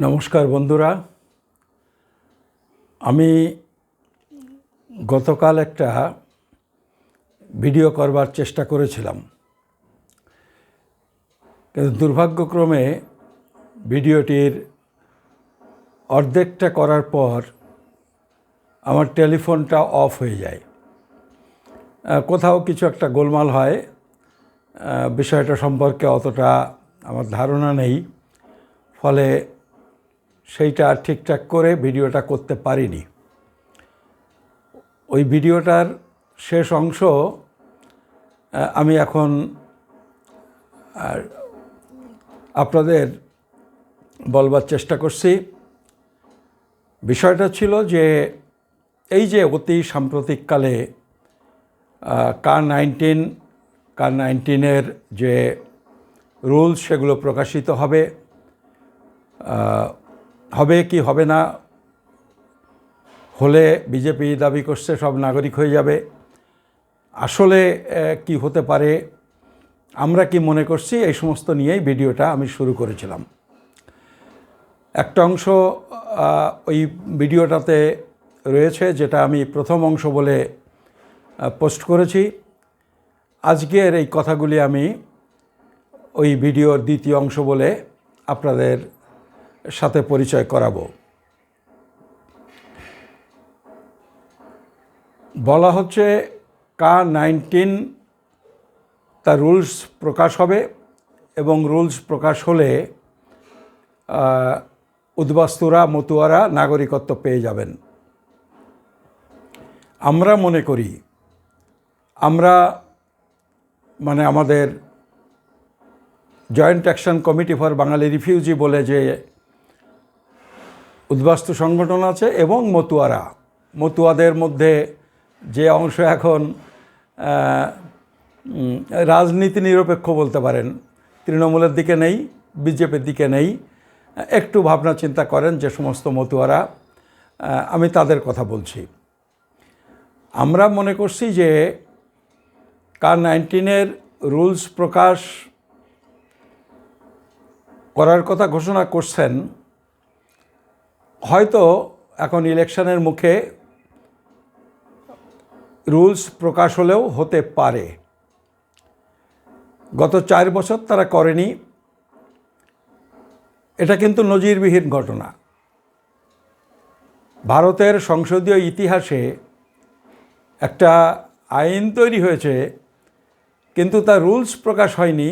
নমস্কার বন্ধুরা, আমি গতকাল একটা ভিডিও করবার চেষ্টা করেছিলাম, কিন্তু দুর্ভাগ্যক্রমে ভিডিওটির অর্ধেকটা করার পর আমার টেলিফোনটা অফ হয়ে যায়। কোথাও কিছু একটা গোলমাল হয়, বিষয়টা সম্পর্কে অতটা আমার ধারণা নেই, ফলে সেইটা ঠিকঠাক করে ভিডিওটা করতে পারিনি। ওই ভিডিওটার শেষ অংশ আমি এখন আপনাদের বলবার চেষ্টা করছি। বিষয়টা ছিল যে এই যে অতি সাম্প্রতিককালে কার-19 যে রুলস সেগুলো প্রকাশিত হবে কি হবে না, হলে বিজেপি দাবি করছে সব নাগরিক হয়ে যাবে। আসলে কি হতে পারে, আমরা কি মনে করছি, এই সমস্ত নিয়েই ভিডিওটা আমি শুরু করেছিলাম। একটা অংশ ওই ভিডিওটাতে রয়েছে, যেটা আমি প্রথম অংশ বলে পোস্ট করেছি। আজকের এই কথাগুলি আমি ওই ভিডিওর দ্বিতীয় অংশ বলে আপনাদের সাথে পরিচয় করাবো। বলা হচ্ছে কার-19 তার রুলস প্রকাশ হবে এবং রুলস প্রকাশ হলে উদ্বাস্তুরা, মতুয়ারা নাগরিকত্ব পেয়ে যাবেন। আমরা মনে করি, আমাদের joint action committee for Bangali refugee বলে যে উদ্বাস্তু সংগঠন আছে, এবং মতুয়াদের মধ্যে যে অংশ এখন রাজনীতি নিরপেক্ষ বলতে পারেন, তৃণমূলের দিকে নেই, বিজেপির দিকে নেই, একটু ভাবনা চিন্তা করেন যে সমস্ত মতুয়ারা, আমি তাদের কথা বলছি। আমরা মনে করছি যে কার-19 রুলস প্রকাশ করার কথা ঘোষণা করছেন, হয়তো এখন ইলেকশনের মুখে রুলস প্রকাশ হলেও হতে পারে। গত 4 বছর তারা করেনি, এটা কিন্তু নজিরবিহীন ঘটনা। ভারতের সংসদীয় ইতিহাসে একটা আইন তৈরি হয়েছে, কিন্তু তার রুলস প্রকাশ হয়নি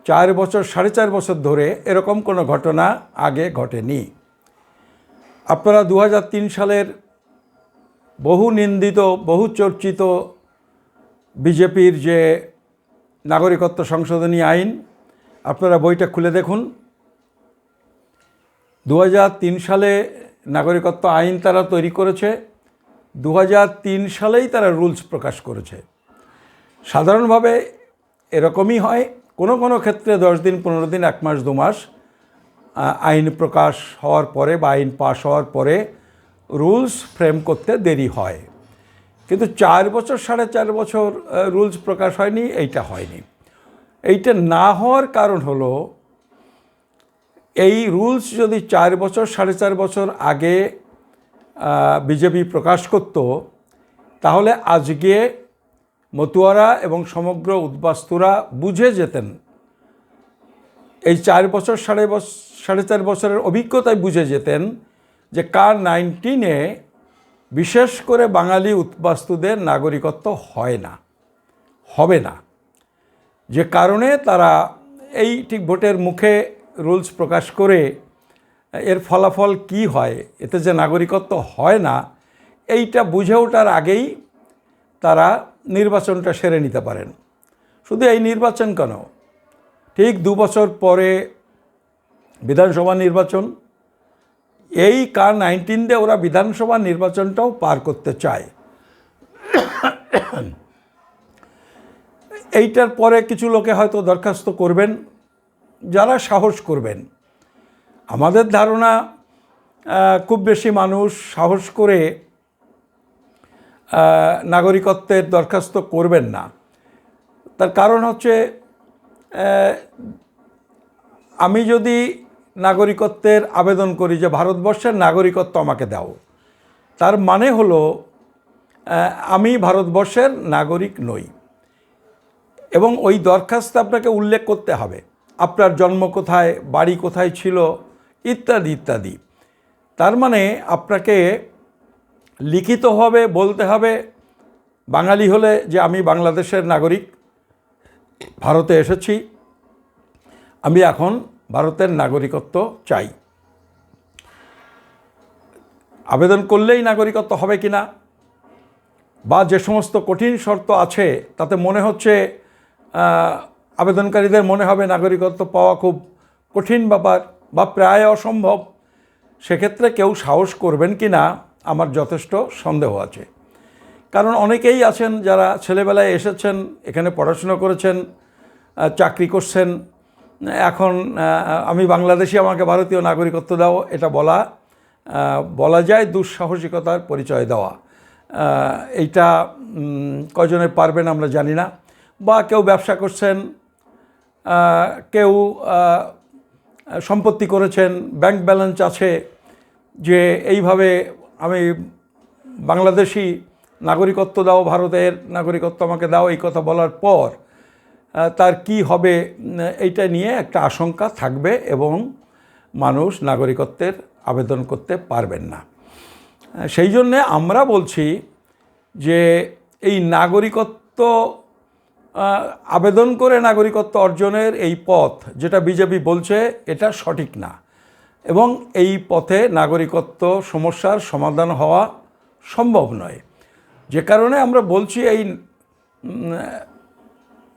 4 বছর, 4.5 বছর ধরে। এরকম কোনো ঘটনা আগে ঘটেনি। আপনারা 2003 সালের বহু নিন্দিত, বহু চর্চিত বিজেপির যে নাগরিকত্ব সংশোধনী আইন, আপনারা বইটা খুলে দেখুন। 2003 সালে নাগরিকত্ব আইন তারা তৈরি করেছে, 2003 সালেই তারা রুলস প্রকাশ করেছে। সাধারণভাবে এরকমই হয়, কোনো কোনো ক্ষেত্রে 10 দিন, 15 দিন, 1 মাস, 2 মাস আইন প্রকাশ হওয়ার পরে বা আইন পাশ হওয়ার পরে রুলস ফ্রেম করতে দেরি হয়। কিন্তু 4 বছর, 4.5 বছর রুলস প্রকাশ হয়নি, এইটা হয়নি। এইটা না হওয়ার কারণ হলো, এই রুলস যদি 4 বছর, 4.5 বছর আগে বিজেপি প্রকাশ করত, তাহলে আজকে মতুয়ারা এবং সমগ্র উদ্বাস্তুরা বুঝে যেতেন, এই 4 বছর, 4.5 বছরের অভিজ্ঞতায় বুঝে যেতেন যে কার-19 বিশেষ করে বাঙালি উদ্বাস্তুদের নাগরিকত্ব হবে না। যে কারণে তারা এই ঠিক ভোটের মুখে রুলস প্রকাশ করে এর ফলাফল কি হয়, এতে যে নাগরিকত্ব হয় না, এইটা বুঝে ওঠার আগেই তারা নির্বাচনটা সেরে নিতে পারেন। শুধু এই নির্বাচন কেন, ঠিক 2 বছর পরে বিধানসভা নির্বাচন, এই কার-19 দিয়ে ওরা বিধানসভা নির্বাচনটাও পার করতে চায়। এইটার পরে কিছু লোকে হয়তো দরখাস্ত করবেন, যারা সাহস করবেন। আমাদের ধারণা খুব বেশি মানুষ সাহস করে নাগরিকত্বের দরখাস্ত করবেন না। তার কারণ হচ্ছে, আমি যদি নাগরিকত্বের আবেদন করি যে ভারতবর্ষের নাগরিকত্ব আমাকে দাও, তার মানে হলো আমি ভারতবর্ষের নাগরিক নই। এবং ওই দরখাস্তে আপনাকে উল্লেখ করতে হবে আপনার জন্ম কোথায়, বাড়ি কোথায় ছিল, ইত্যাদি ইত্যাদি। তার মানে আপনাকে লিখিতভাবে বলতে হবে বাঙালি হলে যে আমি বাংলাদেশের নাগরিক, ভারতে এসেছি, আমি এখন ভারতের নাগরিকত্ব চাই। আবেদন করলেই নাগরিকত্ব হবে কি না, বা যে সমস্ত কঠিন শর্ত আছে তাতে মনে হচ্ছে আবেদনকারীদের মনে হবে নাগরিকত্ব পাওয়া খুব কঠিন ব্যাপার বা প্রায় অসম্ভব, সেক্ষেত্রে কেউ সাহস করবেন কি না আমার যথেষ্ট সন্দেহ আছে। কারণ অনেকেই আছেন যারা ছেলেবেলায় এসেছেন, এখানে পড়াশোনা করেছেন, চাকরি করছেন, এখন আমি বাংলাদেশি, আমাকে ভারতীয় নাগরিকত্ব দাও, এটা বলা যায় দুঃসাহসিকতার পরিচয় দেওয়া। এইটা কয়জনে পারবেন আমরা জানি না। বা কেউ ব্যবসা করছেন, কেউ সম্পত্তি করেছেন, ব্যাংক ব্যালেন্স আছে, যে এইভাবে আমি বাংলাদেশি, নাগরিকত্ব দাও, ভারতের নাগরিকত্ব আমাকে দাও, এই কথা বলার পর তার কি হবে এইটা নিয়ে একটা আশঙ্কা থাকবে এবং মানুষ নাগরিকত্বের আবেদন করতে পারবেন না। সেই জন্যে আমরা বলছি যে এই নাগরিকত্ব আবেদন করে নাগরিকত্ব অর্জনের এই পথ যেটা বিজেপি বলছে এটা সঠিক না, এবং এই পথে নাগরিকত্ব সমস্যার সমাধান হওয়া সম্ভব নয়। যে কারণে আমরা বলছি এই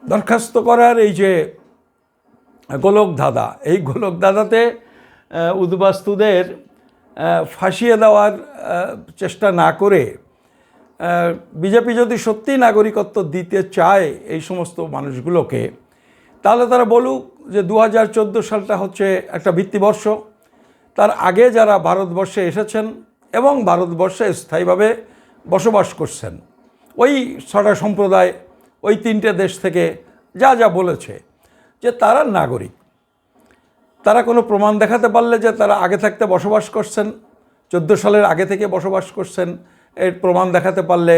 দরখাস্ত করার এই যে গোলকধাঁধা, এই গোলকধাঁধাতে উদ্বাস্তুদের ফাঁসিয়ে দেওয়ার চেষ্টা না করে বিজেপি যদি সত্যি নাগরিকত্ব দিতে চায় এই সমস্ত মানুষগুলোকে, তাহলে তারা বলুক যে 2014 সালটা হচ্ছে একটা ভিত্তিবর্ষ, তার আগে যারা ভারতবর্ষে এসেছেন এবং ভারতবর্ষে স্থায়ীভাবে বসবাস করছেন, ওই 6টা সম্প্রদায়, ওই 3টে দেশ থেকে যা যা বলেছে যে তারা নাগরিক, তারা কোনো প্রমাণ দেখাতে পারলে যে তারা আগে থাকতে বসবাস করছেন, 14 সালের আগে থেকে বসবাস করছেন, এর প্রমাণ দেখাতে পারলে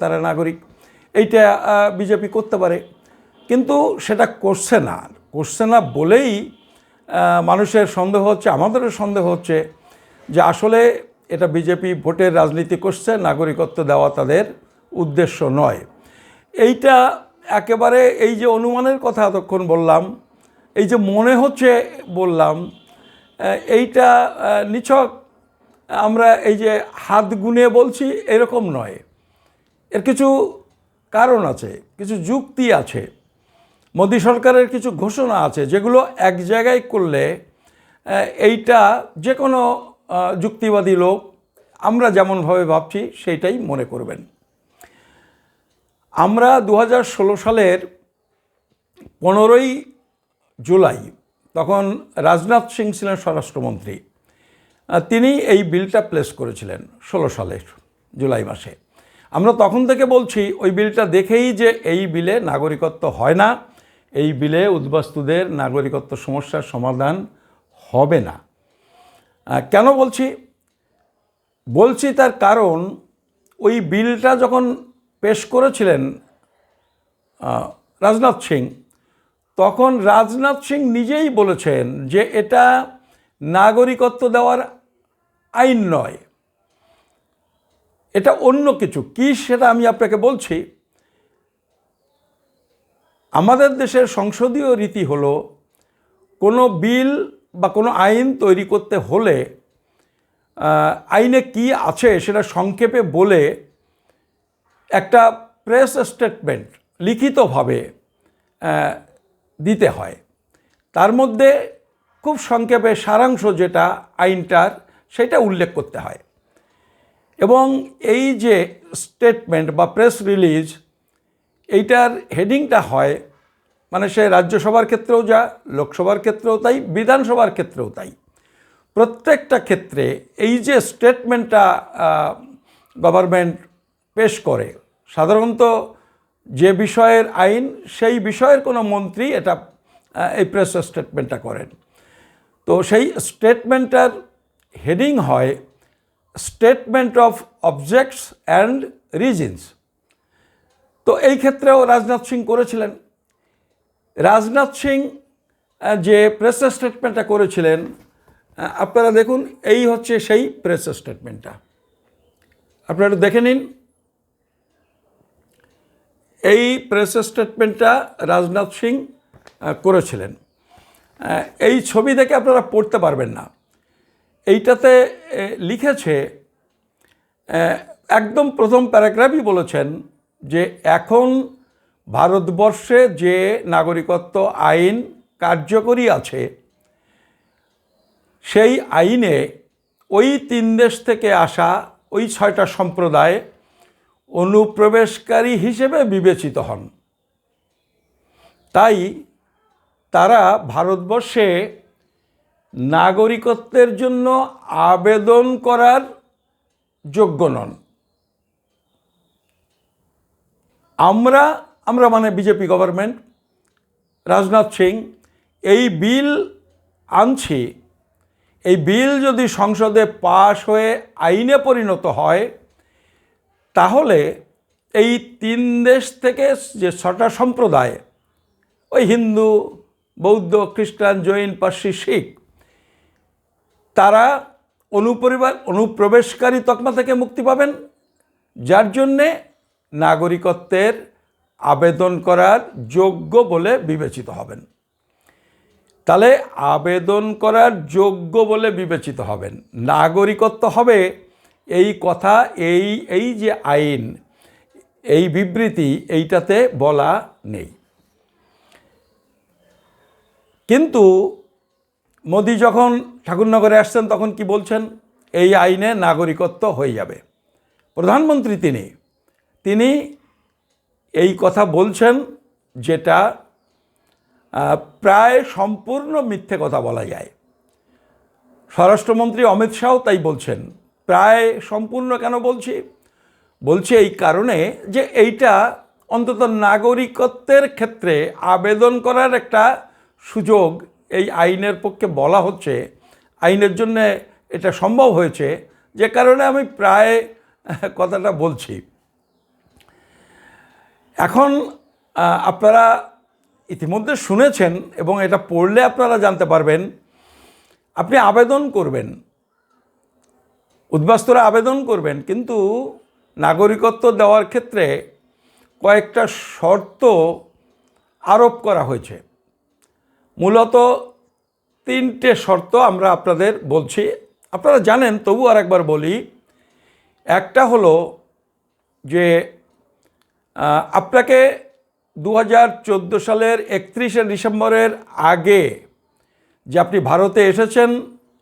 তারা নাগরিক, এইটা বিজেপি করতে পারে। কিন্তু সেটা করছে না বলেই মানুষের সন্দেহ হচ্ছে, আমাদেরও সন্দেহ হচ্ছে যে আসলে এটা বিজেপি ভোটের রাজনীতি করছে, নাগরিকত্ব দেওয়া তাদের উদ্দেশ্য নয়। এইটা একেবারে এই যে অনুমানের কথা এতক্ষণ বললাম, এই যে মনে হচ্ছে বললাম, এইটা নিছক আমরা এই যে হাত গুনে বলছি এরকম নয়, এর কিছু কারণ আছে, কিছু যুক্তি আছে, মোদী সরকারের কিছু ঘোষণা আছে যেগুলো এক জায়গায় করলে এইটা যে কোনো যুক্তিবাদী লোক আমরা যেমনভাবে ভাবছি সেইটাই মনে করবেন। আমরা 2016 সালের 15ই জুলাই, তখন রাজনাথ সিং ছিলেন স্বরাষ্ট্রমন্ত্রী, তিনি এই বিলটা প্লেস করেছিলেন 16 সালের জুলাই মাসে। আমরা তখন থেকে বলছি ওই বিলটা দেখেই যে এই বিলে নাগরিকত্ব হয় না, এই বিলে উদ্বাস্তুদের নাগরিকত্ব সমস্যার সমাধান হবে না। কেন বলছি তার কারণ, ওই বিলটা যখন পেশ করেছিলেন রাজনাথ সিং, তখন রাজনাথ সিং নিজেই বলেছেন যে এটা নাগরিকত্ব দেওয়ার আইন নয়, এটা অন্য কিছু। কি সেটা আমি আপনাকে বলছি। আমাদের দেশের সংসদীয় রীতি হলো কোনো বিল বা কোনো আইন তৈরি করতে হলে আইনে কি আছে সেটা সংক্ষেপে বলে একটা প্রেস স্টেটমেন্ট লিখিতভাবে দিতে হয়, তার মধ্যে খুব সংক্ষেপে সারাংশ যেটা আইনটার সেটা উল্লেখ করতে হয়। এবং এই যে স্টেটমেন্ট বা প্রেস রিলিজ, এইটার হেডিংটা হয়, মানে সে রাজ্যসভার ক্ষেত্রেও যা, লোকসভার ক্ষেত্রেও তাই, বিধানসভার ক্ষেত্রেও তাই, প্রত্যেকটা ক্ষেত্রে এই যে স্টেটমেন্টটা গভর্নমেন্ট পেশ করে, সাধারণত যে বিষয়ের আইন সেই বিষয়ের কোনো মন্ত্রী এটা এই প্রেস স্টেটমেন্টটা করেন। তো সেই স্টেটমেন্টটার হেডিং হয় statement of objects and reasons. তো এই ক্ষেত্রেও রাজনাথ সিং করেছিলেন। রাজনাথ সিং যে প্রেস স্টেটমেন্টটা করেছিলেন, আপনারা দেখুন, এই হচ্ছে সেই প্রেস স্টেটমেন্টটা। আপনারা দেখে নিন। এই প্রেস স্টেটমেন্টটা রাজনাথ সিং করেছিলেন। এই ছবি দেখে আপনারা পড়তে পারবেন না। এইটাতে লিখেছে, একদম প্রথম প্যারাগ্রাফই বলেছেন যে এখন ভারতবর্ষে যে নাগরিকত্ব আইন কার্যকরী আছে, সেই আইনে ওই 3 দেশ থেকে আসা ওই 6টা সম্প্রদায় অনুপ্রবেশকারী হিসেবে বিবেচিত হন। তাই তারা ভারতবর্ষে নাগরিকত্বের জন্য আবেদন করার যোগ্য নন। আমরা মানে বিজেপি গভর্নমেন্ট, রাজনাথ সিং এই বিল আনছি। এই বিল যদি সংসদে পাশ হয়ে আইনে পরিণত হয়, তাহলে এই 3 দেশ থেকে যে 6টা সম্প্রদায়, ওই হিন্দু, বৌদ্ধ, খ্রিস্টান, জৈন, পার্সি, শিখ, তারা অনুপ্রবেশকারী তকমা থেকে মুক্তি পাবেন, যার জন্যে নাগরিকত্বের আবেদন করার যোগ্য বলে বিবেচিত হবেন। তাহলে আবেদন করার যোগ্য বলে বিবেচিত হবেন, নাগরিকত্ব হবে, এই কথা এই যে আইন, এই বিবৃতি এইটাতে বলা নেই। কিন্তু মোদি যখন ঠাকুরনগরে আসছেন তখন কি বলছেন? এই আইনে নাগরিকত্ব হয়ে যাবে। প্রধানমন্ত্রী তিনি এই কথা বলছেন, যেটা প্রায় সম্পূর্ণ মিথ্যে কথা বলা যায়। স্বরাষ্ট্রমন্ত্রী অমিত শাহ তাই বলছেন। প্রায় সম্পূর্ণ কেন বলছি এই কারণে যে এইটা অন্তত নাগরিকত্বের ক্ষেত্রে আবেদন করার একটা সুযোগ এই আইনের পক্ষে বলা হচ্ছে, আইনের জন্য এটা সম্ভব হয়েছে, যে কারণে আমি প্রায় কথাটা বলছি। এখন আপনারা ইতিমধ্যে শুনেছেন এবং এটা পড়লে আপনারা জানতে পারবেন। আপনি আবেদন করবেন, উদ্বাস্তুরা আবেদন করবেন, কিন্তু নাগরিকত্ব দেওয়ার ক্ষেত্রে কয়েকটা শর্ত আরোপ করা হয়েছে। মূলত 3টে শর্ত আমরা আপনাদের বলছি, আপনারা জানেন, তবু আর একবার বলি। একটা হলো যে আপনাকে 2014 সালের 31শে ডিসেম্বরের আগে যে আপনি ভারতে এসেছেন,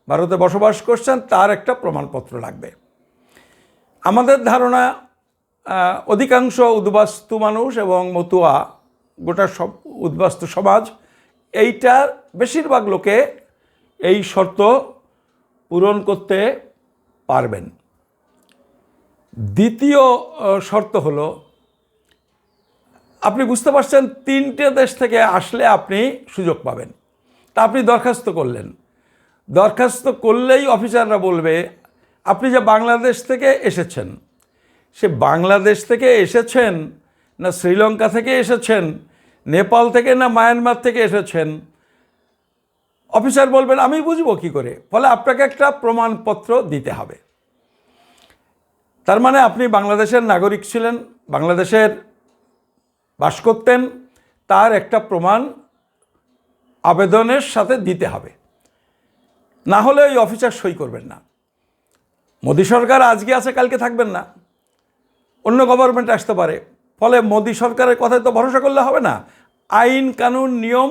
ভারতে বসবাস করছেন, তার একটা প্রমাণপত্র লাগবে। আমাদের ধারণা অধিকাংশ উদ্বাস্তু মানুষ এবং মতুয়া, গোটা সব উদ্বাস্তু সমাজ, এইটার বেশিরভাগ লোকে এই শর্ত পূরণ করতে পারবেন। দ্বিতীয় শর্ত হলো, আপনি বুঝতে পারছেন 3টে দেশ থেকে আসলে আপনি সুযোগ পাবেন। তা আপনি দরখাস্ত করলেন, দরখাস্ত করলেই অফিসাররা বলবে আপনি যে বাংলাদেশ থেকে এসেছেন, সে বাংলাদেশ থেকে এসেছেন না শ্রীলঙ্কা থেকে এসেছেন, নেপাল থেকে না মায়ানমার থেকে এসেছেন, অফিসার বলবেন আমি বুঝবো কী করে? ফলে আপনাকে একটা প্রমাণপত্র দিতে হবে। তার মানে আপনি বাংলাদেশের নাগরিক ছিলেন, বাংলাদেশের বাস করতেন, তার একটা প্রমাণ আবেদনের সাথে দিতে হবে। না হলে ওই অফিসার সই করবেন না। মোদী সরকার আজকে আছে, কালকে থাকবেন না, অন্য গভর্নমেন্ট আসতে পারে। ফলে মোদী সরকারের কথায় তো ভরসা করলে হবে না। আইন কানুন নিয়ম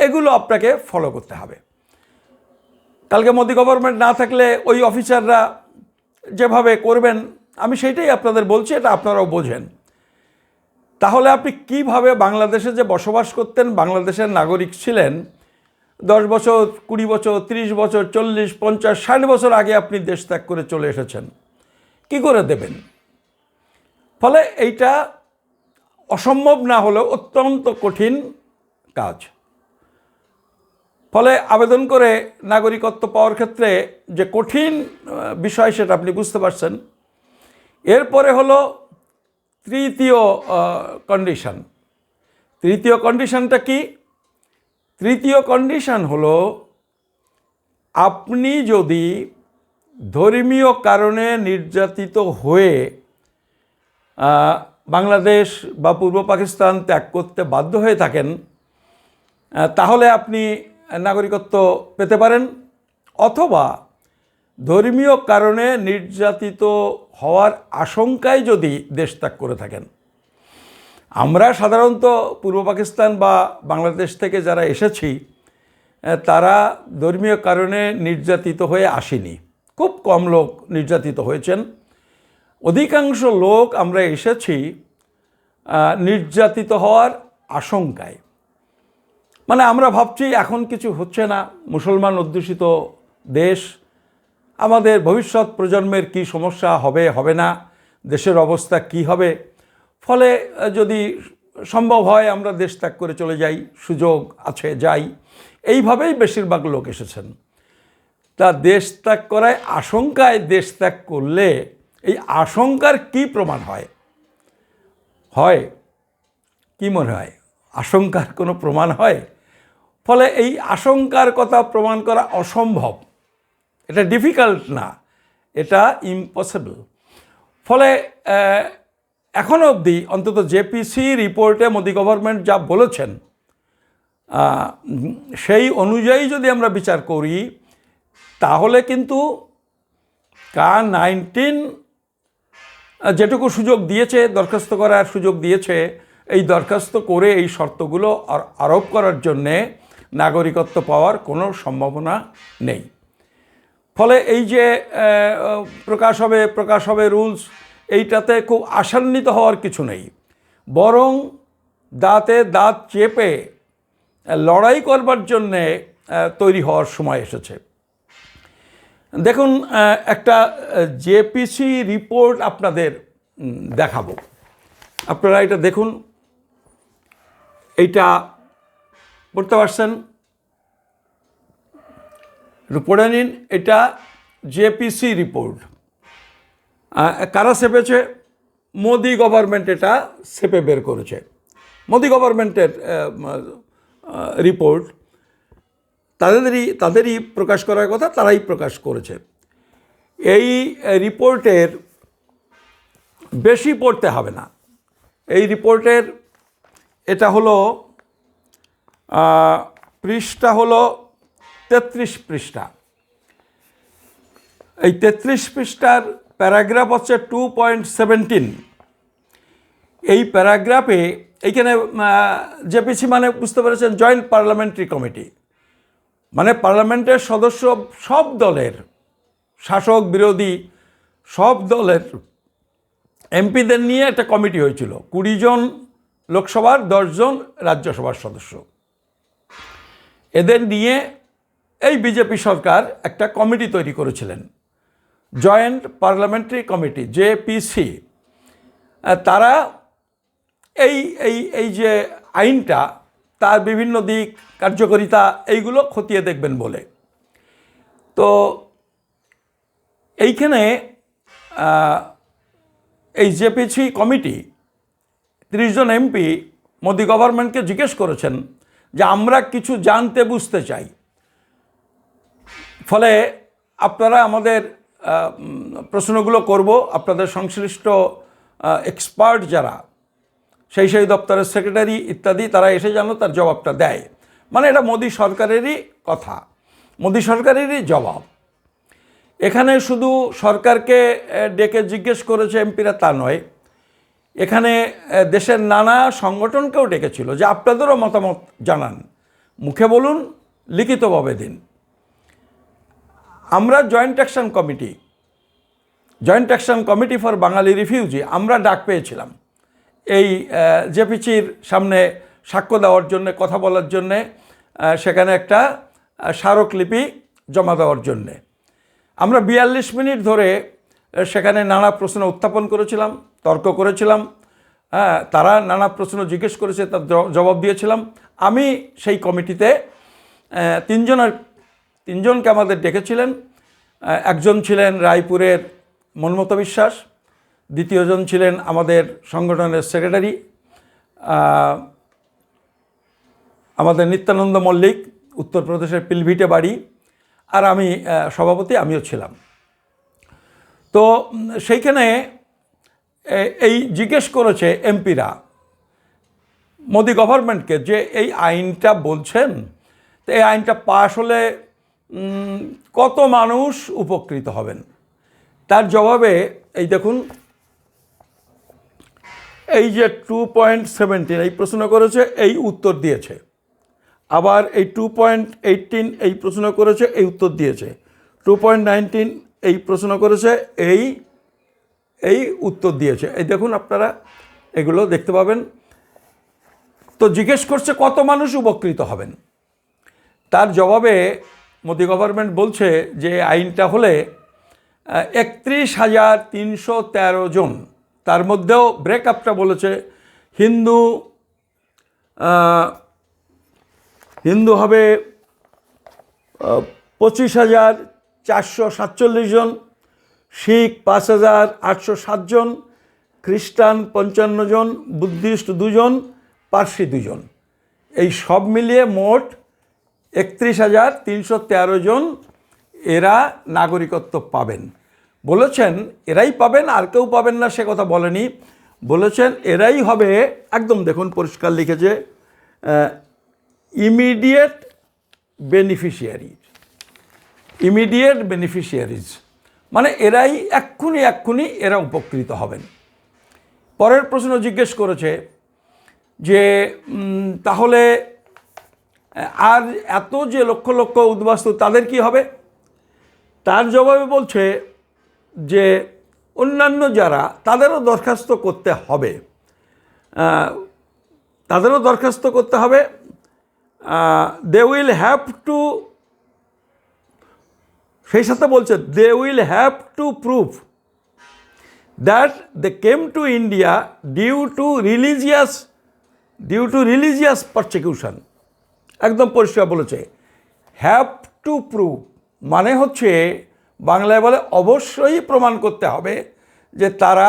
এগুলো আপনাকে ফলো করতে হবে। কালকে মোদী গভর্নমেন্ট না থাকলে ওই অফিসাররা যেভাবে করবেন, আমি সেইটাই আপনাদের বলছি, এটা আপনারাও বোঝেন। তাহলে আপনি কিভাবে বাংলাদেশে যে বসবাস করতেন, বাংলাদেশের নাগরিক ছিলেন, 10 বছর, 20 বছর, 30 বছর, 40, 50, 60 বছর আগে আপনি দেশ ত্যাগ করে চলে এসেছেন, কি করে দেবেন? ফলে এইটা অসম্ভব না হলেও অত্যন্ত কঠিন কাজ। ফলে আবেদন করে নাগরিকত্ব পাওয়ার ক্ষেত্রে যে কঠিন বিষয় সেটা আপনি বুঝতে পারছেন। এরপরে হলো তৃতীয় কন্ডিশন। তৃতীয় কন্ডিশনটা কি? তৃতীয় কন্ডিশন হলো আপনি যদি ধর্মীয় কারণে নির্যাতিত হয়ে বাংলাদেশ বা পূর্ব পাকিস্তান ত্যাগ করতে বাধ্য হয়ে থাকেন, তাহলে আপনি নাগরিকত্ব পেতে পারেন, অথবা ধর্মীয় কারণে নির্যাতিত হওয়ার আশঙ্কায় যদি দেশ ত্যাগ করে থাকেন। আমরা সাধারণত পূর্ব পাকিস্তান বা বাংলাদেশ থেকে যারা এসেছি তারা ধর্মীয় কারণে নির্যাতিত হয়ে আসেনি। খুব কম লোক নির্যাতিত হয়েছেন। অধিকাংশ লোক আমরা এসেছি নির্যাতিত হওয়ার আশঙ্কায়। মানে আমরা ভাবছি এখন কিছু হচ্ছে না, মুসলমান অধ্যুষিত দেশ, আমাদের ভবিষ্যৎ প্রজন্মের কি সমস্যা হবে হবে না, দেশের অবস্থা কি হবে, ফলে যদি সম্ভব হয় আমরা দেশ ত্যাগ করে চলে যাই, সুযোগ আছে যাই, এইভাবেই বেশিরভাগ লোক এসেছেন। তা দেশ ত্যাগ করায় আশঙ্কায় দেশ ত্যাগ করলে এই আশঙ্কার কি প্রমাণ হয়? কি মনে হয়? আশঙ্কার কোনো প্রমাণ হয়? ফলে এই আশঙ্কার কথা প্রমাণ করা অসম্ভব, এটা ডিফিকাল্ট না, এটা ইম্পসিবল। ফলে এখনও অবধি অন্তত জেপিসি রিপোর্টে মোদি গভর্নমেন্ট যা বলেছেন সেই অনুযায়ী যদি আমরা বিচার করি, তাহলে কিন্তু K-19 যেটুকু সুযোগ দিয়েছে, দরখাস্ত করার সুযোগ দিয়েছে, এই দরখাস্ত করে এই শর্তগুলো আরোপ করার জন্যে নাগরিকত্ব পাওয়ার কোনো সম্ভাবনা নেই। ফলে এই যে প্রকাশ হবে রুলস, এইটাতে খুব আশান্বিত হওয়ার কিছু নেই, বরং দাঁতে দাঁত চেপে লড়াই করবার জন্যে তৈরি হওয়ার সময় এসেছে। দেখুন, একটা জেপিসি রিপোর্ট আপনাদের দেখাবো, আপনারা এটা দেখুন, এইটা পড়তে পারছেন, পড়ে নিন। এটা জেপিসি রিপোর্ট। কারা ছেপেছে? মোদি গভর্নমেন্ট এটা ছেপে বের করেছে, মোদি গভর্নমেন্টের রিপোর্ট, তাদেরই প্রকাশ করার কথা, তারাই প্রকাশ করেছে। এই রিপোর্টের বেশি পড়তে হবে না। এই রিপোর্টের এটা হলো পৃষ্ঠা হলো 33 পৃষ্ঠা। এই 33 পৃষ্ঠার প্যারাগ্রাফ হচ্ছে 2.17। এই প্যারাগ্রাফে এইখানে জেপিসি মানে বুঝতে পেরেছেন জয়েন্ট পার্লামেন্টারি কমিটি, মানে পার্লামেন্টের সদস্য সব দলের, শাসক বিরোধী সব দলের এমপিদের নিয়ে একটা কমিটি হয়েছিল। 20 জন লোকসভার, 10 জন রাজ্যসভার সদস্য, এদের নিয়ে এই বিজেপি সরকার একটা কমিটি তৈরি করেছিলেন, জয়েন্ট পার্লামেন্টারি কমিটি, জেপিসি। তারা এই যে আইনটা, তার বিভিন্ন দিক, কার্যকারিতা, এইগুলো খতিয়ে দেখবেন বলে। তো এইখানে এই জেপিসি কমিটি 30 জন এমপি মোদি গভর্নমেন্টকে জিজ্ঞেস করেছেন যে আমরা কিছু জানতে বুঝতে চাই, ফলে আপনারা আমাদের প্রশ্নগুলো করব, আপনাদের সংশ্লিষ্ট এক্সপার্ট যারা, সেই দপ্তরের সেক্রেটারি ইত্যাদি, তারা এসে যেন তার জবাবটা দেয়। মানে এটা মোদি সরকারেরই কথা, মোদি সরকারেরই জবাব। এখানে শুধু সরকারকে ডেকে জিজ্ঞেস করেছে এমপিরা তা নয়, এখানে দেশের নানা সংগঠনকেও ডেকেছিল যে আপনাদেরও মতামত জানান, মুখে বলুন, লিখিতভাবে দিন। আমরা joint action committee for Bangali refugee, আমরা ডাক পেয়েছিলাম এই জেপিসির সামনে সাক্ষ্য দেওয়ার জন্যে, কথা বলার জন্যে, সেখানে একটা স্মারকলিপি জমা দেওয়ার জন্যে। আমরা 42 মিনিট ধরে সেখানে নানা প্রশ্ন উত্থাপন করেছিলাম, তর্ক করেছিলাম, তারা নানা প্রশ্ন জিজ্ঞেস করেছে, তার জবাব দিয়েছিলাম। আমি সেই কমিটিতে তিনজনকে আমাদের ডেকেছিলেন। একজন ছিলেন রায়পুরের মনমতো বিশ্বাস, দ্বিতীয়জন ছিলেন আমাদের সংগঠনের সেক্রেটারি আমাদের নিত্যানন্দ মল্লিক, উত্তরপ্রদেশের পিলভিটে বাড়ি, আর আমি সভাপতি, আমিও ছিলাম। তো সেইখানে এই জিজ্ঞেস করেছে এমপিরা মোদি গভর্নমেন্টকে যে এই আইনটা বলছেন, তো এই আইনটা পাশ হলে কত মানুষ উপকৃত হবেন। তার জবাবে এই দেখুন, এই যে 2.17 এই প্রশ্ন করেছে, এই উত্তর দিয়েছে। আবার এই 2.18 এই প্রশ্ন করেছে, এই উত্তর দিয়েছে। 2.19 এই প্রশ্ন করেছে, এই উত্তর দিয়েছে। এই দেখুন, আপনারা এগুলো দেখতে পাবেন। তো জিজ্ঞেস করছে কত মানুষ উপকৃত হবেন। তার জবাবে মোদি গভর্নমেন্ট বলছে যে আইনটা হলে 31,313 জন, তার মধ্যেও ব্রেকআপটা বলেছে হিন্দু হবে 25,447 জন, শিখ 5,807 জন, খ্রিস্টান 55 জন, বুদ্ধিস্ট 2 জন, পার্সি 2 জন। এই সব মিলিয়ে মোট 31,313 জন এরা নাগরিকত্ব পাবেন। বলেছেন এরাই পাবেন, আর কেউ পাবেন না সে কথা বলেনি। বলেছেন এরাই হবে, একদম দেখুন পরিষ্কার লিখেছে, ইমিডিয়েট বেনিফিশিয়ারিজ, মানে এরাই এক্ষুনি এরা উপকৃত হবেন। পরের প্রশ্ন জিজ্ঞেস করেছে যে তাহলে আর এত যে লক্ষ লক্ষ উদ্বাস্তু তাদের কি হবে। তার জবাবে বলছে যে অন্যান্য যারা, তাদেরও দরখাস্ত করতে হবে, দে উইল হ্যাভ টু, সেই সাথে বলছে they will have to prove that they came to India due to religious persecution. একদম পরিষ্কার বলেছে, হ্যাভ টু প্রুভ মানে হচ্ছে বাংলায় বলে অবশ্যই প্রমাণ করতে হবে যে তারা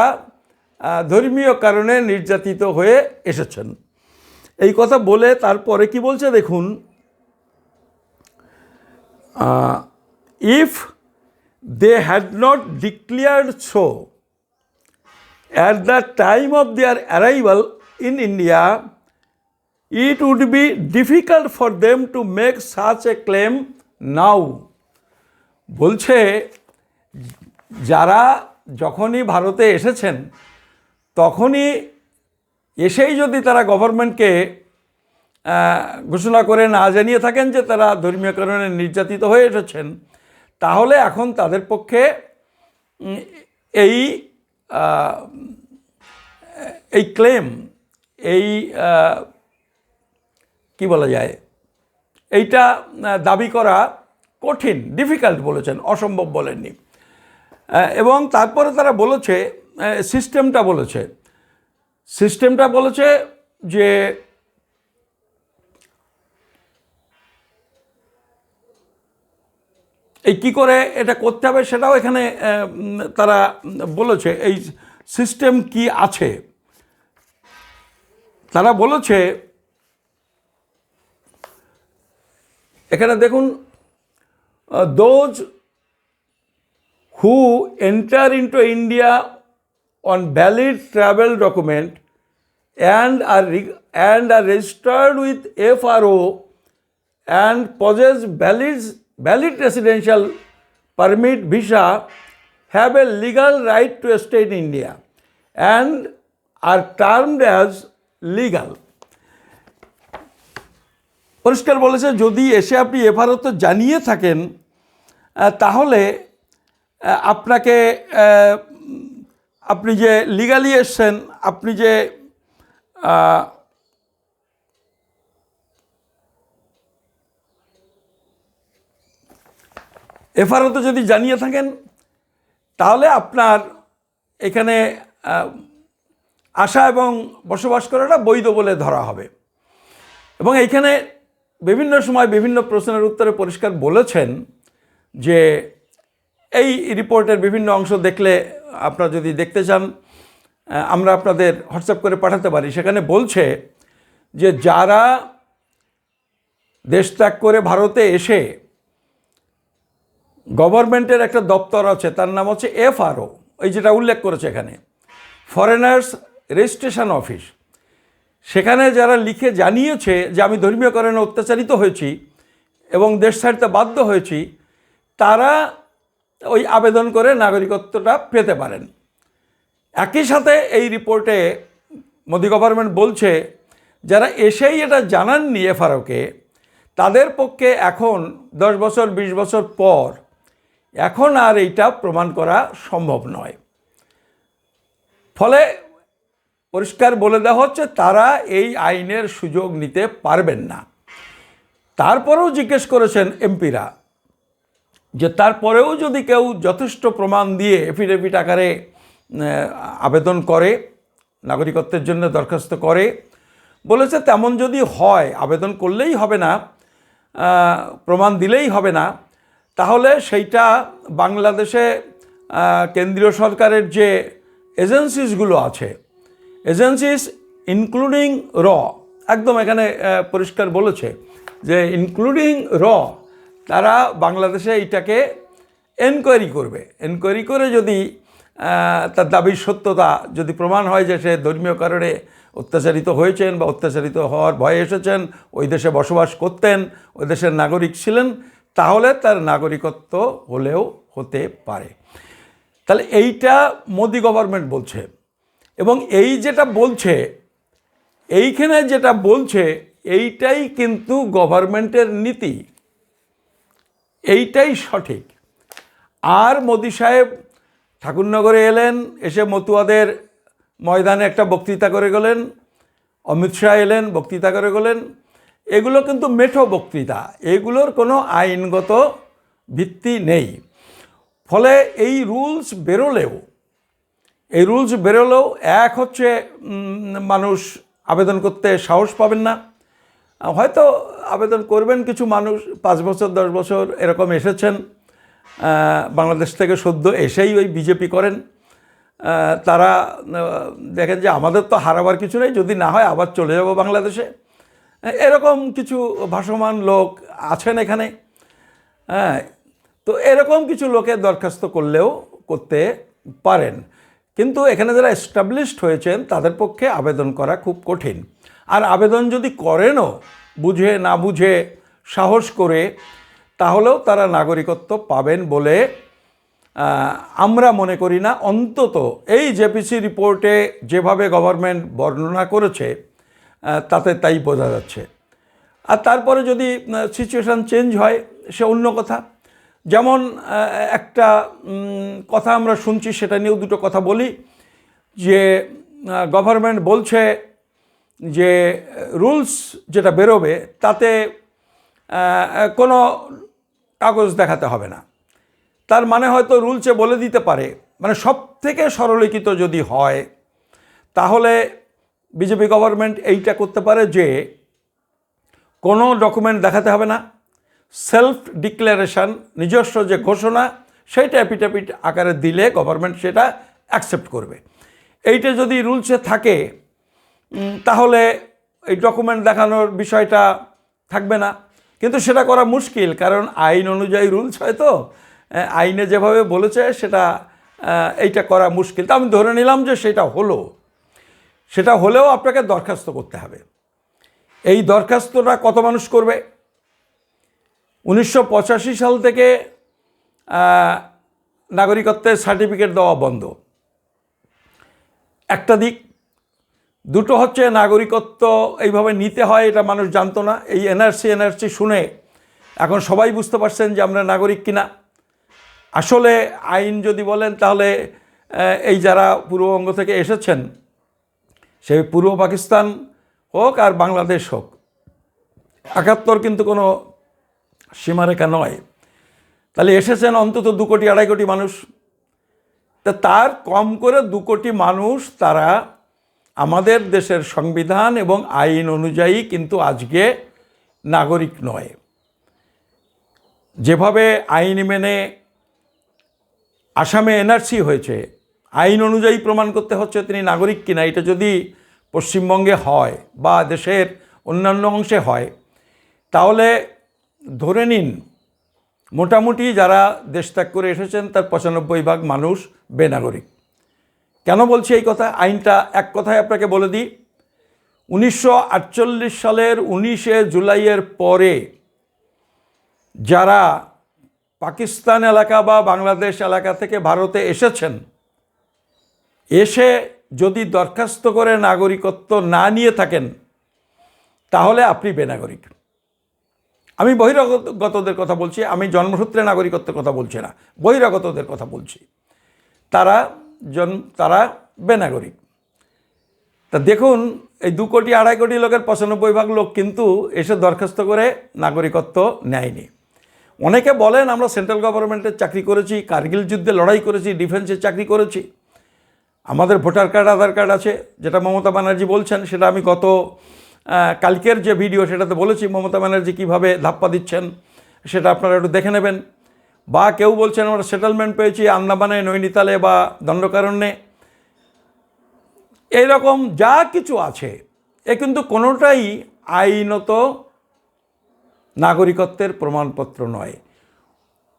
ধর্মীয় কারণে নির্যাতিত হয়ে এসেছেন। এই কথা বলে তারপরে কি বলছে দেখুন, if they had not declared so at the time of their arrival in India, it would be difficult for them to make such a claim now. বলছে যারা যখনই ভারতে এসেছেন তখনই এসেই যদি তারা গভর্নমেন্টকে ঘোষণা করে না জানিয়ে থাকেন যে তারা ধর্মীয় কারণে নির্যাতিত হয়ে এসেছেন, তাহলে এখন তাদের পক্ষে এই ক্লেম, কি বলা যায়, এইটা দাবি করা কঠিন, ডিফিকাল্ট বলেছেন, অসম্ভব বলেননি। এবং তারপরে তারা বলেছে সিস্টেমটা বলেছে যে এই কী করে এটা করতে হবে সেটাও এখানে তারা বলেছে। এই সিস্টেম কি আছে তারা বলেছে, এখানে দেখুন, those who enter into India on valid travel document and are registered with FRO and possess valid residential permit visa have a legal right to stay in India and are termed as legal. পরিষ্কার বলেছে যদি এসে আপনি এফআরওতে জানিয়ে থাকেন তাহলে আপনি যে লিগালি এসছেন, আপনি যে এফআরওতে যদি জানিয়ে থাকেন তাহলে আপনার এখানে আসা এবং বসবাস করাটা বৈধ বলে ধরা হবে। এবং এইখানে বিভিন্ন সময় বিভিন্ন প্রশ্নের উত্তরে পরিষ্কার বলেছেন যে এই রিপোর্টের বিভিন্ন অংশ দেখলে আপনারা যদি দেখতে চান আমরা আপনাদের হোয়াটসঅ্যাপ করে পাঠাতে পারি। সেখানে বলছে যে যারা দেশ ত্যাগ করে ভারতে এসে গভর্নমেন্টের একটা দপ্তর আছে, তার নাম হচ্ছে FRO, এই যেটা উল্লেখ করেছে এখানে, ফরেনার্স রেজিস্ট্রেশন অফিস, সেখানে যারা লিখে জানিয়েছে যে আমি ধর্মীয় কারণে অত্যাচারিত হয়েছি এবং দেশ ছাড়তে বাধ্য হয়েছি, তারা ওই আবেদন করে নাগরিকত্বটা পেতে পারেন। একই সাথে এই রিপোর্টে মোদি গভর্নমেন্ট বলছে যারা এসেই এটা জানাননি FROকে, তাদের পক্ষে এখন 10 বছর 20 বছর পর এখন আর এইটা প্রমাণ করা সম্ভব নয়। ফলে পরিষ্কার বলে দেওয়া হচ্ছে তারা এই আইনের সুযোগ নিতে পারবেন না। তারপরেও জিজ্ঞেস করেছেন এমপিরা যে তারপরেও যদি কেউ যথেষ্ট প্রমাণ দিয়ে এফিডেভিট আকারে আবেদন করে, নাগরিকত্বের জন্য দরখাস্ত করে, বলেছে তেমন যদি হয়, আবেদন করলেই হবে না, প্রমাণ দিলেই হবে না, তাহলে সেইটা বাংলাদেশে কেন্দ্রীয় সরকারের যে এজেন্সিসগুলো আছে, এজেন্সিস ইনক্লুডিং র, একদম এখানে পরিষ্কার বলেছে যে ইনক্লুডিং র, তারা বাংলাদেশে এইটাকে এনকোয়ারি করবে। এনকোয়ারি করে যদি তার দাবির সত্যতা যদি প্রমাণ হয় যে সে ধর্মীয় কারণে অত্যাচারিত হয়েছেন বা অত্যাচারিত হওয়ার ভয়ে এসেছেন, ওই দেশে বসবাস করতেন, ওই দেশের নাগরিক ছিলেন, তাহলে তার নাগরিকত্ব হলেও হতে পারে। তাহলে এইটা মোদি গভর্নমেন্ট বলছে, এবং এই যেটা বলছে, এইখানে যেটা বলছে এইটাই কিন্তু গভর্নমেন্টের নীতি, এইটাই সঠিক। আর মোদি সাহেব ঠাকুরনগরে এলেন, এসে মতুয়াদের ময়দানে একটা বক্তৃতা করে গেলেন, অমিত শাহ এলেন, বক্তৃতা করে গেলেন, এগুলো কিন্তু মেঠো বক্তৃতা, এগুলোর কোনো আইনগত ভিত্তি নেই। ফলে এই রুলস বেরোলেও এক হচ্ছে মানুষ আবেদন করতে সাহস পাবেন না, হয়তো আবেদন করবেন কিছু মানুষ 5 বছর 10 বছর এরকম এসেছেন, বাংলাদেশ থেকে সদ্য এসেই ওই বিজেপি করেন, তারা দেখেন যে আমাদের তো হারাবার কিছু নেই, যদি না হয় আবার চলে যাব বাংলাদেশে, এরকম কিছু ভাসমান লোক আছেন এখানে। তো এরকম কিছু লোকের দরখাস্ত করতে পারেন, কিন্তু এখানে যারা এস্টাবলিশড হয়েছেন তাদের পক্ষে আবেদন করা খুব কঠিন। আর আবেদন যদি করেনও বুঝে না বুঝে সাহস করে, তাহলেও তারা নাগরিকত্ব পাবেন বলে আমরা মনে করি না। অন্তত এই জেপিসি রিপোর্টে যেভাবে গভর্নমেন্ট বর্ণনা করেছে তাতে তাই বোঝা যাচ্ছে। আর তারপরে যদি সিচুয়েশান চেঞ্জ হয় সে অন্য কথা। যেমন একটা কথা আমরা শুনছি, সেটা নিয়েও দুটো কথা বলি, যে গভর্নমেন্ট বলছে যে রুলস যেটা বেরোবে তাতে কোনো কাগজ দেখাতে হবে না। তার মানে হয়তো রুলসে বলে দিতে পারে, মানে সব থেকে সরলীকৃত যদি হয় তাহলে বিজেপি গভর্নমেন্ট এইটা করতে পারে যে কোনো ডকুমেন্ট দেখাতে হবে না, সেলফ ডিক্লারেশন, নিজস্ব যে ঘোষণা, সেইটা অ্যাফিডেভিট আকারে দিলে গভর্নমেন্ট সেটা অ্যাকসেপ্ট করবে। এইটা যদি রুলসে থাকে তাহলে এই ডকুমেন্ট দেখানোর বিষয়টা থাকবে না। কিন্তু সেটা করা মুশকিল, কারণ আইন অনুযায়ী রুলস হয়তো আইনে যেভাবে বলেছে সেটা এইটা করা মুশকিল। তা আমি ধরে নিলাম যে সেটা হলেও আপনাকে দরখাস্ত করতে হবে। এই দরখাস্তটা কত মানুষ করবে? 1985 সাল থেকে নাগরিকত্বের সার্টিফিকেট দেওয়া বন্ধ, একটা দিক। দুটো হচ্ছে নাগরিকত্ব এইভাবে নিতে হয় এটা মানুষ জানতো না। এই এনআরসি শুনে এখন সবাই বুঝতে পারছেন যে আমরা নাগরিক কিনা। আসলে আইন যদি বলেন তাহলে এই যারা পূর্ববঙ্গ থেকে এসেছেন, সে পূর্ব পাকিস্তান হোক আর বাংলাদেশ হোক, 71 কিন্তু কোনো সীমারেখা নয়। তাহলে এসেছেন অন্তত 2 কোটি 2.5 কোটি মানুষ। তা তার কম করে 2 কোটি মানুষ তারা আমাদের দেশের সংবিধান এবং আইন অনুযায়ী কিন্তু আজকে নাগরিক নয়। যেভাবে আইন মেনে আসামে এনআরসি হয়েছে, আইন অনুযায়ী প্রমাণ করতে হচ্ছে তিনি নাগরিক কিনা। এটা যদি পশ্চিমবঙ্গে হয় বা দেশের অন্যান্য অংশে হয়, তাহলে ধরে নিন মোটামুটি যারা দেশ ত্যাগ করে এসেছেন তার 95% মানুষ বেনাগরিক। কেন বলছি এই কথা? আইনটা এক কথায় আপনাকে বলে দিই। 1948 সালের 19শে জুলাইয়ের পরে যারা পাকিস্তান এলাকা বা বাংলাদেশ এলাকা থেকে ভারতে এসেছেন, এসে যদি দরখাস্ত করে নাগরিকত্ব না নিয়ে থাকেন, তাহলে আপনি বেনাগরিক। আমি বহিরাগতদের কথা বলছি, আমি জন্মসূত্রে নাগরিকত্বের কথা বলছি না, বহিরাগতদের কথা বলছি। তারা বেনাগরিক। তা দেখুন, এই 2 কোটি 2.5 কোটি লোকের 95% লোক কিন্তু এসে দরখাস্ত করে নাগরিকত্ব নেয়নি। অনেকে বলেন আমরা সেন্ট্রাল গভর্নমেন্টের চাকরি করেছি, কার্গিল যুদ্ধে লড়াই করেছি, ডিফেন্সে চাকরি করেছি, আমাদের ভোটার কার্ড আধার কার্ড আছে। যেটা মমতা ব্যানার্জি বলছেন, সেটা আমি গত কালকের যে ভিডিও সেটাতে বলেছি মমতা ব্যানার্জি কীভাবে ধাপ্পা দিচ্ছেন, সেটা আপনারা একটু দেখে নেবেন। বা কেউ বলছেন আমরা সেটেলমেন্ট পেয়েছি আন্দামানে, নৈনিতালে বা দণ্ডকারণ্যে। এইরকম যা কিছু আছে, এ কিন্তু কোনোটাই আইনত নাগরিকত্বের প্রমাণপত্র নয়।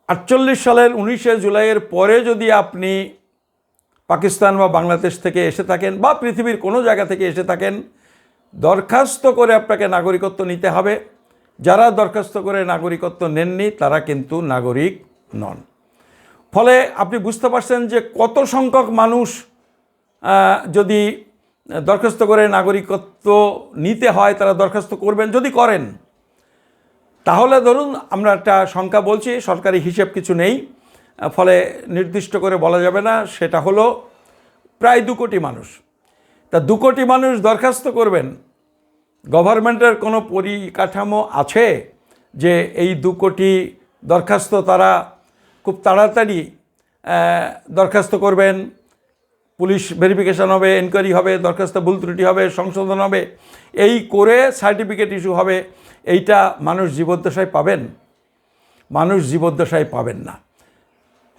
48 সালের 19শে জুলাইয়ের পরে যদি আপনি পাকিস্তান বা বাংলাদেশ থেকে এসে থাকেন বা পৃথিবীর কোনো জায়গা থেকে এসে থাকেন, দরখাস্ত করে আপনাকে নাগরিকত্ব নিতে হবে। যারা দরখাস্ত করে নাগরিকত্ব নেননি তারা কিন্তু নাগরিক নন। ফলে আপনি বুঝতে পারছেন যে কত সংখ্যক মানুষ যদি দরখাস্ত করে নাগরিকত্ব নিতে হয় তারা দরখাস্ত করবেন। যদি করেন, তাহলে ধরুন আমরা একটা সংখ্যা বলছি, সরকারি হিসেব কিছু নেই, ফলে নির্দিষ্ট করে বলা যাবে না, সেটা হলো প্রায় 2 কোটি মানুষ। তা 2 কোটি মানুষ দরখাস্ত করবেন, গভর্নমেন্টের কোনো পরিকাঠামো আছে যে এই 2 কোটি দরখাস্ত তারা খুব তাড়াতাড়ি দরখাস্ত করবেন, পুলিশ ভেরিফিকেশন হবে, এনকোয়ারি হবে, দরখাস্ত ভুল ত্রুটি হবে, সংশোধন হবে, এই করে সার্টিফিকেট ইস্যু হবে? এইটা মানুষ জীবদ্দশায় পাবেন? মানুষ জীবদ্দশায় পাবেন না।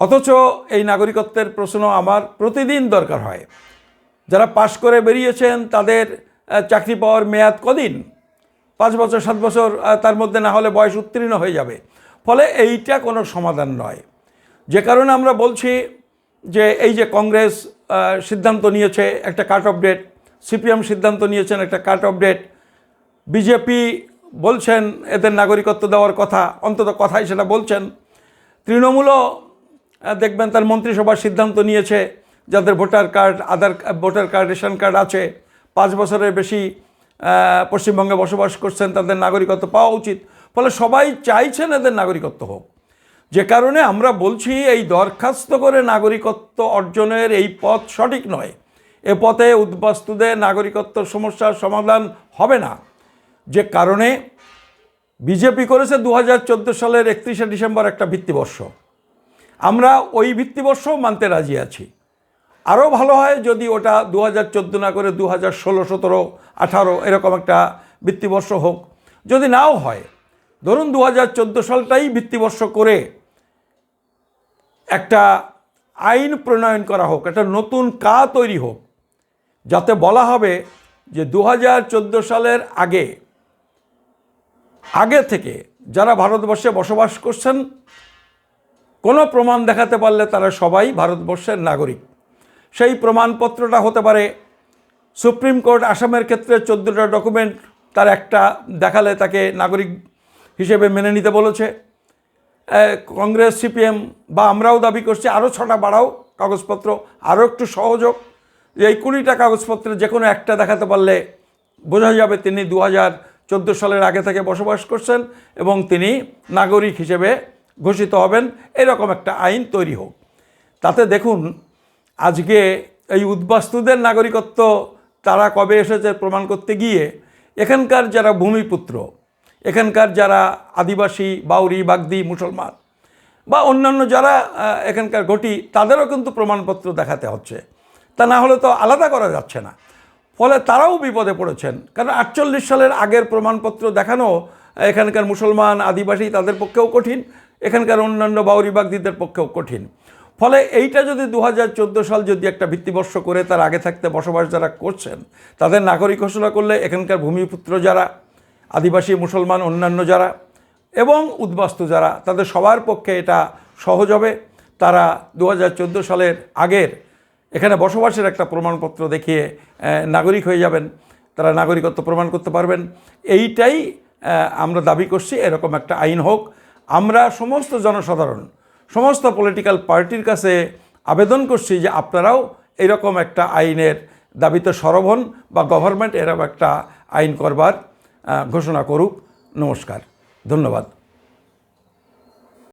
অথচ এই নাগরিকত্বের প্রশ্ন আমার প্রতিদিন দরকার হয়। যারা পাশ করে বেরিয়েছেন তাদের চাকরি পাওয়ার মেয়াদ কদিন? 5 বছর 7 বছর, তার মধ্যে না হলে বয়স উত্তীর্ণ হয়ে যাবে। ফলে এইটা কোনো সমাধান নয়। যে কারণে আমরা বলছি যে এই যে কংগ্রেস সিদ্ধান্ত নিয়েছে একটা কাট অফ ডেট, সিপিএম সিদ্ধান্ত নিয়েছেন একটা কাট অফ ডেট, বিজেপি বলছেন এদের নাগরিকত্ব দেওয়ার কথা, অন্তত কথাই সেটা বলছেন। তৃণমূলও দেখবেন তার মন্ত্রিসভার সিদ্ধান্ত নিয়েছে যাদের ভোটার কার্ড রেশন কার্ড আছে, 5 বছরের বেশি পশ্চিমবঙ্গে বসবাস করছেন, তাদের নাগরিকত্ব পাওয়া উচিত। ফলে সবাই চাইছেন এদের নাগরিকত্ব হোক। যে কারণে আমরা বলছি এই দরখাস্ত করে নাগরিকত্ব অর্জনের এই পথ সঠিক নয়। এ পথে উদ্বাস্তুদের নাগরিকত্ব সমস্যার সমাধান হবে না। যে কারণে বিজেপি করেছে 2014 সালের 31শে ডিসেম্বর একটা ভিত্তিবর্ষ। আমরা ওই ভিত্তিবর্ষও মানতে রাজি আছি। আরও ভালো হয় যদি ওটা 2014 না করে 2016, 17, 18 এরকম একটা ভিত্তিবর্ষ হোক। যদি নাও হয়, ধরুন 2014 সালটাই ভিত্তিবর্ষ করে একটা আইন প্রণয়ন করা হোক, একটা নতুন তৈরি হোক, যাতে বলা হবে যে 2014 সালের আগে থেকে যারা ভারতবর্ষে বসবাস করছেন, কোনো প্রমাণ দেখাতে পারলে তারা সবাই ভারতবর্ষের নাগরিক। সেই প্রমাণপত্রটা হতে পারে, সুপ্রিম কোর্ট আসামের ক্ষেত্রে 14টা ডকুমেন্ট, তার একটা দেখালে তাকে নাগরিক হিসেবে মেনে নিতে বলেছে। কংগ্রেস, সিপিএম বা আমরাও দাবি করছি আরও 6টা বাড়াও কাগজপত্র, আরও একটু সহজ হোক। এই 20টা কাগজপত্রে যে কোনো একটা দেখাতে পারলে বোঝা যাবে তিনি 2014 সালের আগে থেকে বসবাস করছেন এবং তিনি নাগরিক হিসেবে ঘোষিত হবেন। এরকম একটা আইন তৈরি হোক। তাতে দেখুন আজকে এই উদ্বাস্তুদের নাগরিকত্ব তারা কবে এসেছে প্রমাণ করতে গিয়ে এখানকার যারা ভূমিপুত্র, এখানকার যারা আদিবাসী, বাউরি, বাগদি, মুসলমান বা অন্যান্য যারা এখানকার ঘটি, তাদেরও কিন্তু প্রমাণপত্র দেখাতে হচ্ছে। তা না হলে তো আলাদা করা যাচ্ছে না। ফলে তারাও বিপদে পড়েছেন। কারণ 48 সালের আগের প্রমাণপত্র দেখানো এখানকার মুসলমান আদিবাসী তাদের পক্ষেও কঠিন, এখানকার অন্যান্য বাউরি বাগদিদের পক্ষেও কঠিন। ফলে এইটা যদি 2014 সাল যদি একটা ভিত্তিবর্ষ করে তার আগে থাকতে বসবাস যারা করছেন তাদের নাগরিক ঘোষণা করলে এখানকার ভূমিপুত্র যারা আদিবাসী, মুসলমান, অন্যান্য যারা এবং উদ্বাস্তু যারা, তাদের সবার পক্ষে এটা সহজ হবে। তারা 2014 সালের আগের এখানে বসবাসের একটা প্রমাণপত্র দেখিয়ে নাগরিক হয়ে যাবেন, তারা নাগরিকত্ব প্রমাণ করতে পারবেন। এইটাই আমরা দাবি করছি, এরকম একটা আইন হোক। আমরা সমস্ত জনসাধারণ, সমস্ত পলিটিক্যাল পার্টির কাছে আবেদন করছি যে আপনারাও এরকম একটা আইনের দাবিতে সরব হন বা গভর্নমেন্ট এরকম একটা আইন করবার ঘোষণা করুক। নমস্কার, ধন্যবাদ।